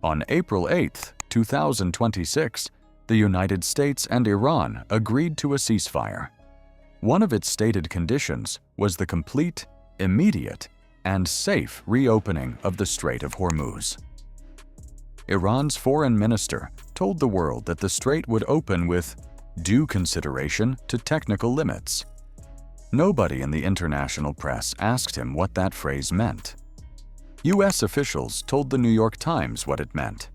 On April 8, 2026, the United States and Iran agreed to a ceasefire. One of its stated conditions was the complete, immediate, and safe reopening of the Strait of Hormuz. Iran's foreign minister told the world that the strait would open with due consideration to technical limits. Nobody in the international press asked him what that phrase meant. U.S. officials told the New York Times what it meant.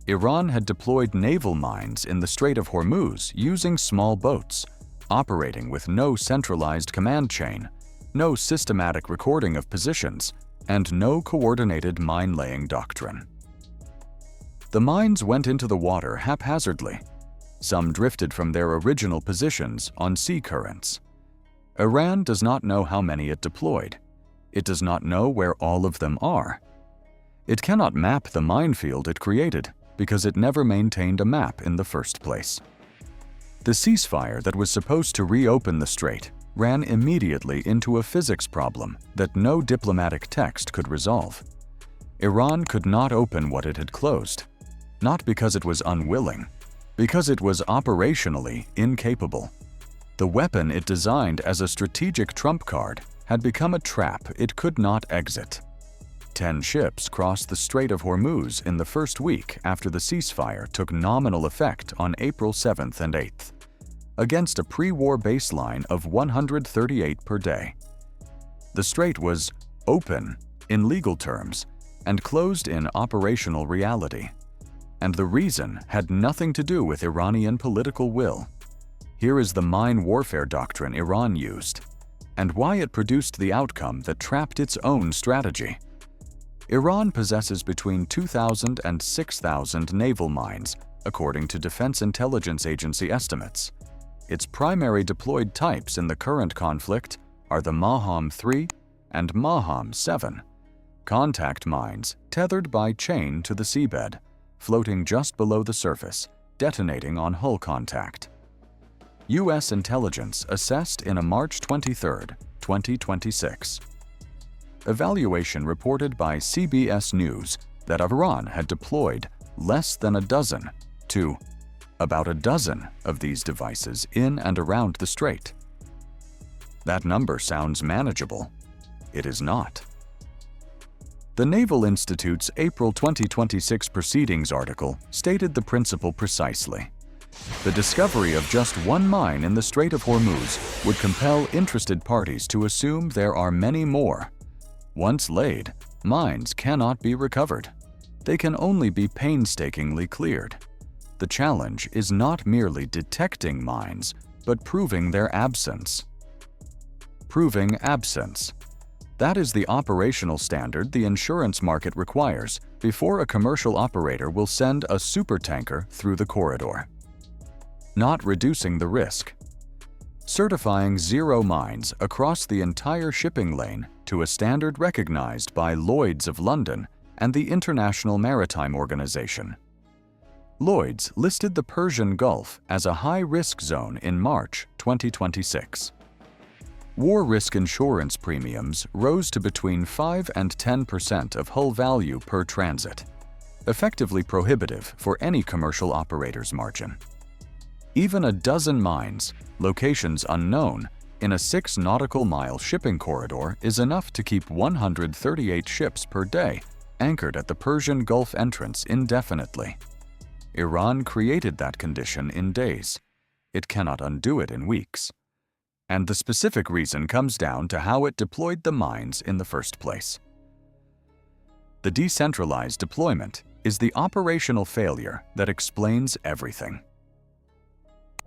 Iran had deployed naval mines in the Strait of Hormuz using small boats, operating with no centralized command chain, no systematic recording of positions, and no coordinated mine-laying doctrine. The mines went into the water haphazardly. Some drifted from their original positions on sea currents. Iran does not know how many it deployed. It does not know where all of them are. It cannot map the minefield it created because it never maintained a map in the first place. The ceasefire that was supposed to reopen the strait ran immediately into a physics problem that no diplomatic text could resolve. Iran could not open what it had closed, not because it was unwilling, because it was operationally incapable. The weapon it designed as a strategic trump card had become a trap it could not exit. 10 ships crossed the Strait of Hormuz in the first week after the ceasefire took nominal effect on April 7th and 8th, against a pre-war baseline of 138 per day. The strait was open in legal terms and closed in operational reality, and the reason had nothing to do with Iranian political will. Here is the mine warfare doctrine Iran used, and why it produced the outcome that trapped its own strategy. Iran possesses between 2,000 and 6,000 naval mines, according to Defense Intelligence Agency estimates. Its primary deployed types in the current conflict are the Maham-3 and Maham-7, contact mines tethered by chain to the seabed, floating just below the surface, detonating on hull contact. U.S. intelligence assessed in a March 23, 2026 evaluation reported by CBS News that Iran had deployed less than a dozen to about a dozen of these devices in and around the strait. That number sounds manageable. It is not. The Naval Institute's April 2026 Proceedings article stated the principle precisely. The discovery of just one mine in the Strait of Hormuz would compel interested parties to assume there are many more. Once laid, mines cannot be recovered. They can only be painstakingly cleared. The challenge is not merely detecting mines, but proving their absence. Proving absence. That is the operational standard the insurance market requires before a commercial operator will send a supertanker through the corridor. Not reducing the risk. Certifying zero mines across the entire shipping lane to a standard recognized by Lloyd's of London and the International Maritime Organization. Lloyd's listed the Persian Gulf as a high-risk zone in March 2026. War risk insurance premiums rose to between 5 and 10% of hull value per transit, effectively prohibitive for any commercial operator's margin. Even a dozen mines, locations unknown, in a 6 nautical mile shipping corridor is enough to keep 138 ships per day anchored at the Persian Gulf entrance indefinitely. Iran created that condition in days. It cannot undo it in weeks. And the specific reason comes down to how it deployed the mines in the first place. The decentralized deployment is the operational failure that explains everything.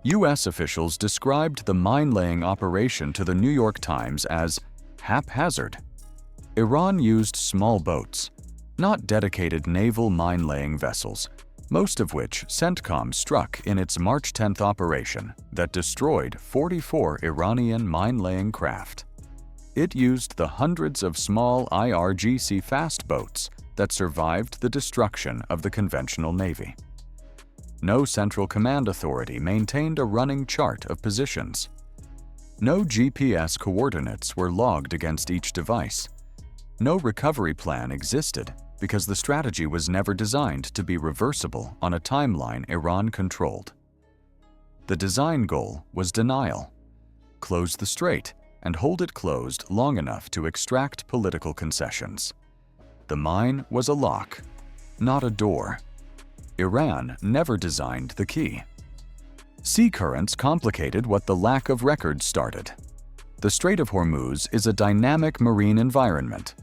U.S. officials described the mine-laying operation to the New York Times as haphazard. Iran used small boats, not dedicated naval mine-laying vessels, most of which CENTCOM struck in its March 10th operation that destroyed 44 Iranian mine-laying craft. It used the hundreds of small IRGC fast boats that survived the destruction of the conventional navy. No central command authority maintained a running chart of positions. No GPS coordinates were logged against each device. No recovery plan existed because the strategy was never designed to be reversible on a timeline Iran controlled. The design goal was denial. Close the strait and hold it closed long enough to extract political concessions. The mine was a lock, not a door. Iran never designed the key. Sea currents complicated what the lack of records started. The Strait of Hormuz is a dynamic marine environment.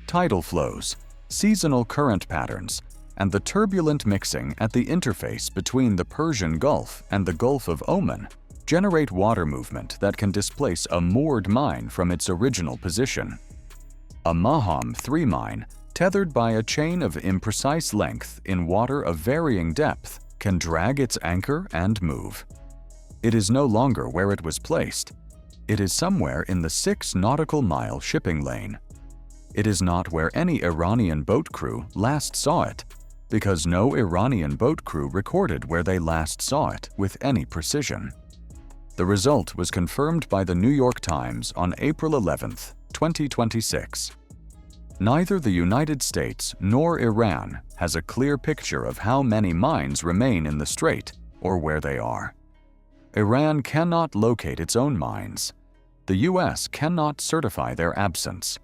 Tidal flows, seasonal current patterns, and the turbulent mixing at the interface between the Persian Gulf and the Gulf of Oman generate water movement that can displace a moored mine from its original position. A Maham 3 mine, tethered by a chain of imprecise length in water of varying depth, can drag its anchor and move. It is no longer where it was placed. It is somewhere in the 6 nautical mile shipping lane. It is not where any Iranian boat crew last saw it, because no Iranian boat crew recorded where they last saw it with any precision. The result was confirmed by the New York Times on April 11, 2026. Neither the United States nor Iran has a clear picture of how many mines remain in the strait or where they are. Iran cannot locate its own mines. The U.S. cannot certify their absence.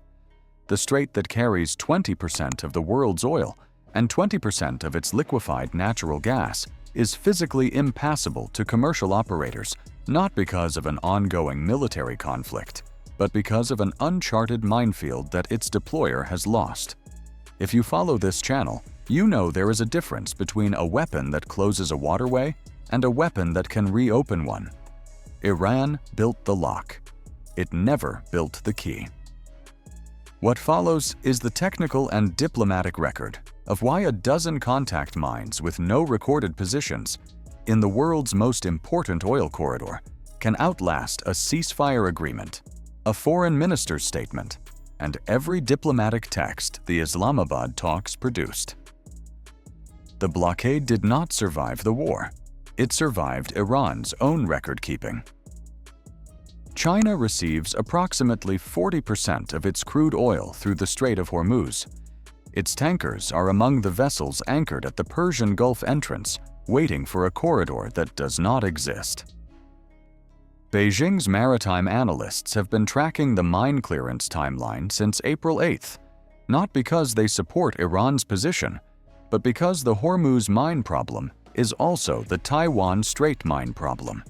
The strait that carries 20% of the world's oil and 20% of its liquefied natural gas is physically impassable to commercial operators, not because of an ongoing military conflict, but because of an uncharted minefield that its deployer has lost. If you follow this channel, you know there is a difference between a weapon that closes a waterway and a weapon that can reopen one. Iran built the lock. It never built the key. What follows is the technical and diplomatic record of why a dozen contact mines with no recorded positions in the world's most important oil corridor can outlast a ceasefire agreement, a foreign minister's statement, and every diplomatic text the Islamabad talks produced. The blockade did not survive the war. It survived Iran's own record-keeping. China receives approximately 40% of its crude oil through the Strait of Hormuz. Its tankers are among the vessels anchored at the Persian Gulf entrance, waiting for a corridor that does not exist. Beijing's maritime analysts have been tracking the mine clearance timeline since April 8th, not because they support Iran's position, but because the Hormuz mine problem is also the Taiwan Strait mine problem.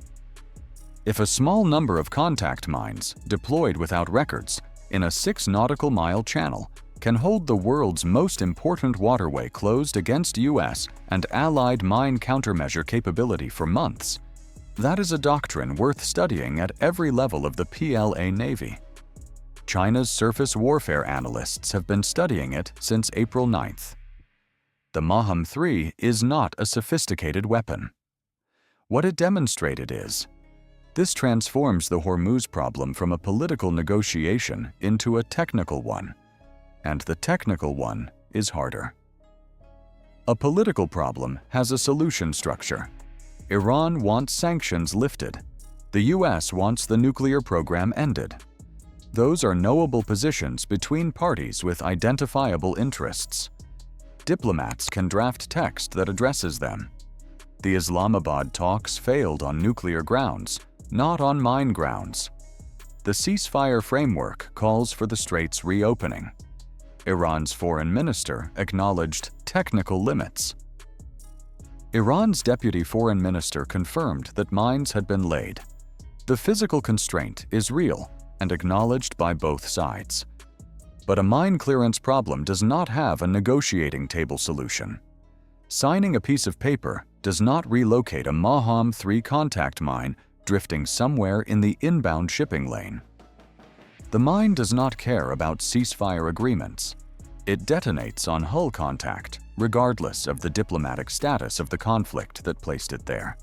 If a small number of contact mines, deployed without records, in a 6 nautical mile channel, can hold the world's most important waterway closed against U.S. and allied mine countermeasure capability for months, that is a doctrine worth studying at every level of the PLA Navy. China's surface warfare analysts have been studying it since April 9th. The Maham 3 is not a sophisticated weapon. What it demonstrated is, this transforms the Hormuz problem from a political negotiation into a technical one, and the technical one is harder. A political problem has a solution structure. Iran wants sanctions lifted. The U.S. wants the nuclear program ended. Those are knowable positions between parties with identifiable interests. Diplomats can draft text that addresses them. The Islamabad talks failed on nuclear grounds, not on mine grounds. The ceasefire framework calls for the strait's reopening. Iran's foreign minister acknowledged technical limits. Iran's deputy foreign minister confirmed that mines had been laid. The physical constraint is real and acknowledged by both sides. But a mine clearance problem does not have a negotiating table solution. Signing a piece of paper does not relocate a Maham 3 contact mine drifting somewhere in the inbound shipping lane. The mine does not care about ceasefire agreements. It detonates on hull contact, regardless of the diplomatic status of the conflict that placed it there.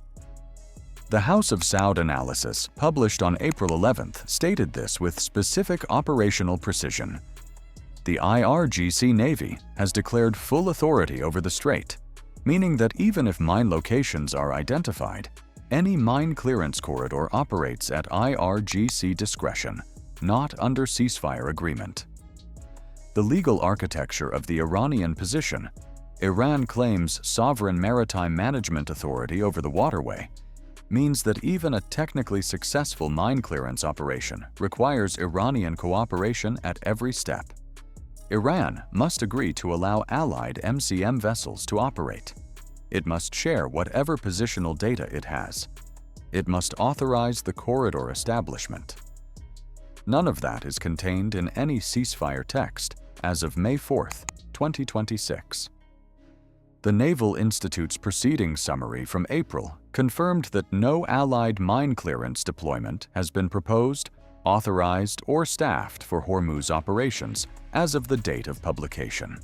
The House of Saud analysis, published on April 11th, stated this with specific operational precision. The IRGC Navy has declared full authority over the strait, meaning that even if mine locations are identified, any mine clearance corridor operates at IRGC discretion, not under ceasefire agreement. The legal architecture of the Iranian position, Iran claims sovereign maritime management authority over the waterway, means that even a technically successful mine clearance operation requires Iranian cooperation at every step. Iran must agree to allow allied MCM vessels to operate. It must share whatever positional data it has. It must authorize the corridor establishment. None of that is contained in any ceasefire text as of May 4, 2026. The Naval Institute's proceedings summary from April confirmed that no Allied mine clearance deployment has been proposed, authorized, or staffed for Hormuz operations as of the date of publication.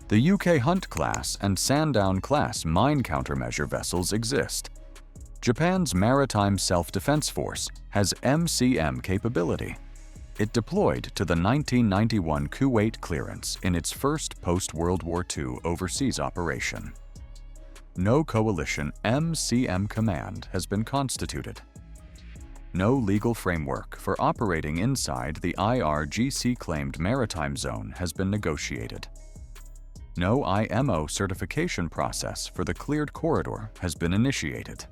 The UK Hunt-class and Sandown-class mine countermeasure vessels exist. Japan's Maritime Self-Defense Force has MCM capability. It deployed to the 1991 Kuwait clearance in its first post-World War II overseas operation. No coalition MCM command has been constituted. No legal framework for operating inside the IRGC-claimed maritime zone has been negotiated. No IMO certification process for the cleared corridor has been initiated.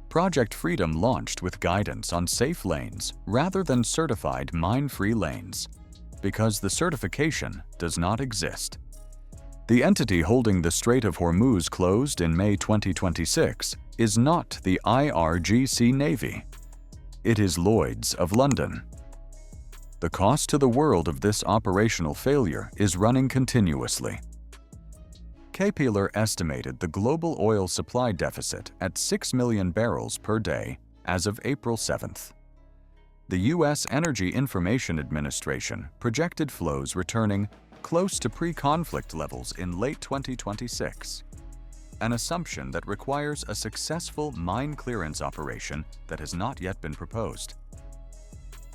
Project Freedom launched with guidance on safe lanes rather than certified mine-free lanes, because the certification does not exist. The entity holding the Strait of Hormuz closed in May 2026 is not the IRGC Navy. It is Lloyd's of London. The cost to the world of this operational failure is running continuously. Kpler estimated the global oil supply deficit at 6 million barrels per day as of April 7th. The U.S. Energy Information Administration projected flows returning close to pre-conflict levels in late 2026, an assumption that requires a successful mine clearance operation that has not yet been proposed.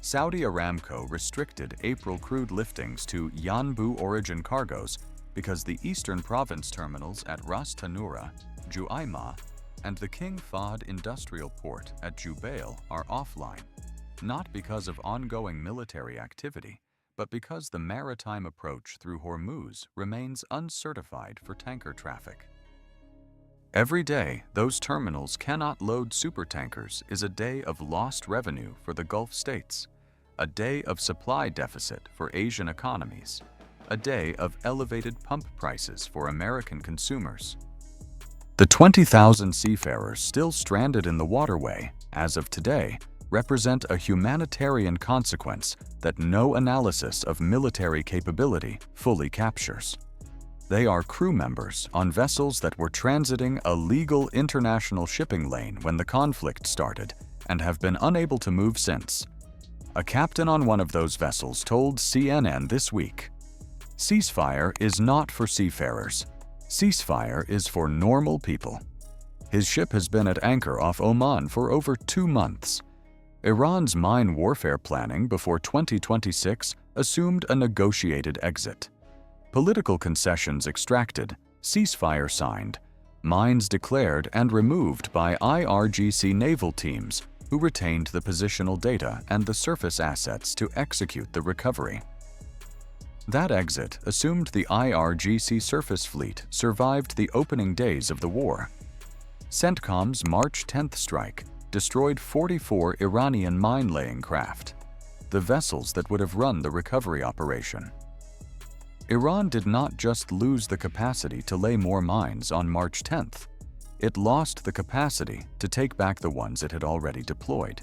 Saudi Aramco restricted April crude liftings to Yanbu origin cargoes because the eastern province terminals at Ras Tanura, Juaima, and the King Fahd industrial port at Jubail are offline, not because of ongoing military activity, but because the maritime approach through Hormuz remains uncertified for tanker traffic. Every day those terminals cannot load supertankers is a day of lost revenue for the Gulf states, a day of supply deficit for Asian economies, a day of elevated pump prices for American consumers. The 20,000 seafarers still stranded in the waterway, as of today, represent a humanitarian consequence that no analysis of military capability fully captures. They are crew members on vessels that were transiting a legal international shipping lane when the conflict started and have been unable to move since. A captain on one of those vessels told CNN this week, "Ceasefire is not for seafarers. Ceasefire is for normal people." His ship has been at anchor off Oman for over 2 months. Iran's mine warfare planning before 2026 assumed a negotiated exit. Political concessions extracted, ceasefire signed, mines declared and removed by IRGC naval teams who retained the positional data and the surface assets to execute the recovery. That exit assumed the IRGC surface fleet survived the opening days of the war. CENTCOM's March 10th strike destroyed 44 Iranian mine-laying craft, the vessels that would have run the recovery operation. Iran did not just lose the capacity to lay more mines on March 10th. It lost the capacity to take back the ones it had already deployed.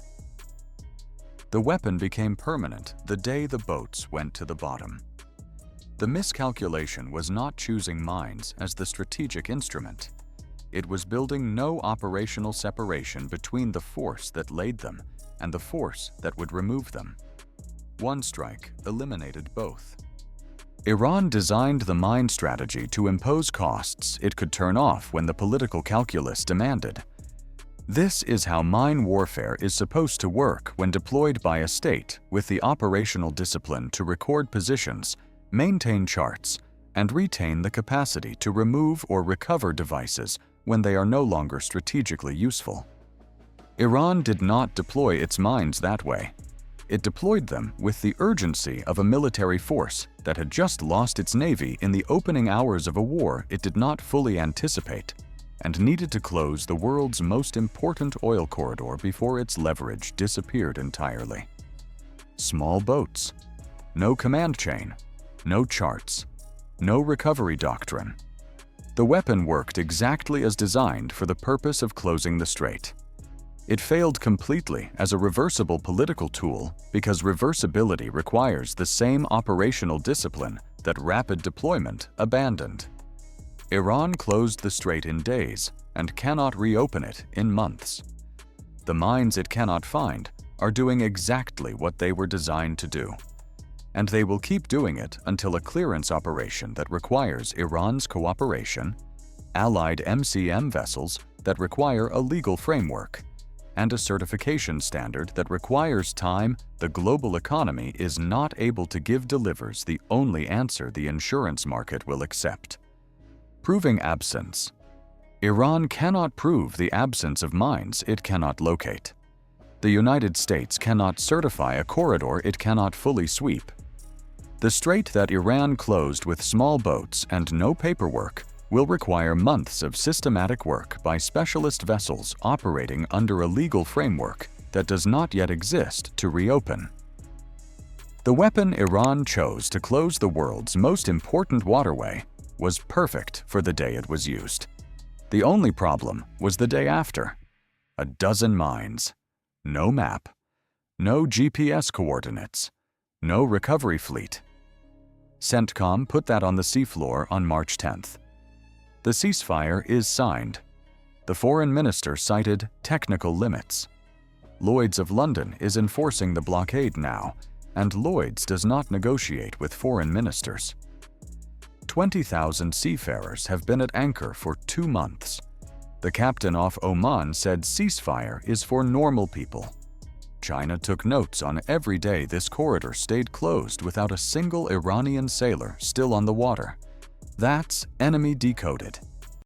The weapon became permanent the day the boats went to the bottom. The miscalculation was not choosing mines as the strategic instrument. It was building no operational separation between the force that laid them and the force that would remove them. One strike eliminated both. Iran designed the mine strategy to impose costs it could turn off when the political calculus demanded. This is how mine warfare is supposed to work when deployed by a state with the operational discipline to record positions, maintain charts, and retain the capacity to remove or recover devices when they are no longer strategically useful. Iran did not deploy its mines that way. It deployed them with the urgency of a military force that had just lost its navy in the opening hours of a war it did not fully anticipate and needed to close the world's most important oil corridor before its leverage disappeared entirely. Small boats, no command chain, no charts, no recovery doctrine. The weapon worked exactly as designed for the purpose of closing the strait. It failed completely as a reversible political tool because reversibility requires the same operational discipline that rapid deployment abandoned. Iran closed the strait in days and cannot reopen it in months. The mines it cannot find are doing exactly what they were designed to do, and they will keep doing it until a clearance operation that requires Iran's cooperation, allied MCM vessels that require a legal framework, and a certification standard that requires time the global economy is not able to give delivers the only answer the insurance market will accept. Proving absence. Iran cannot prove the absence of mines it cannot locate. The United States cannot certify a corridor it cannot fully sweep. The strait that Iran closed with small boats and no paperwork will require months of systematic work by specialist vessels operating under a legal framework that does not yet exist to reopen. The weapon Iran chose to close the world's most important waterway was perfect for the day it was used. The only problem was the day after. A dozen mines, no map, no GPS coordinates, no recovery fleet. CENTCOM put that on the seafloor on March 10th. The ceasefire is signed. The foreign minister cited technical limits. Lloyd's of London is enforcing the blockade now, and Lloyd's does not negotiate with foreign ministers. 20,000 seafarers have been at anchor for 2 months. The captain off Oman said ceasefire is for normal people. China took notes on every day this corridor stayed closed without a single Iranian sailor still on the water. That's enemy decoded.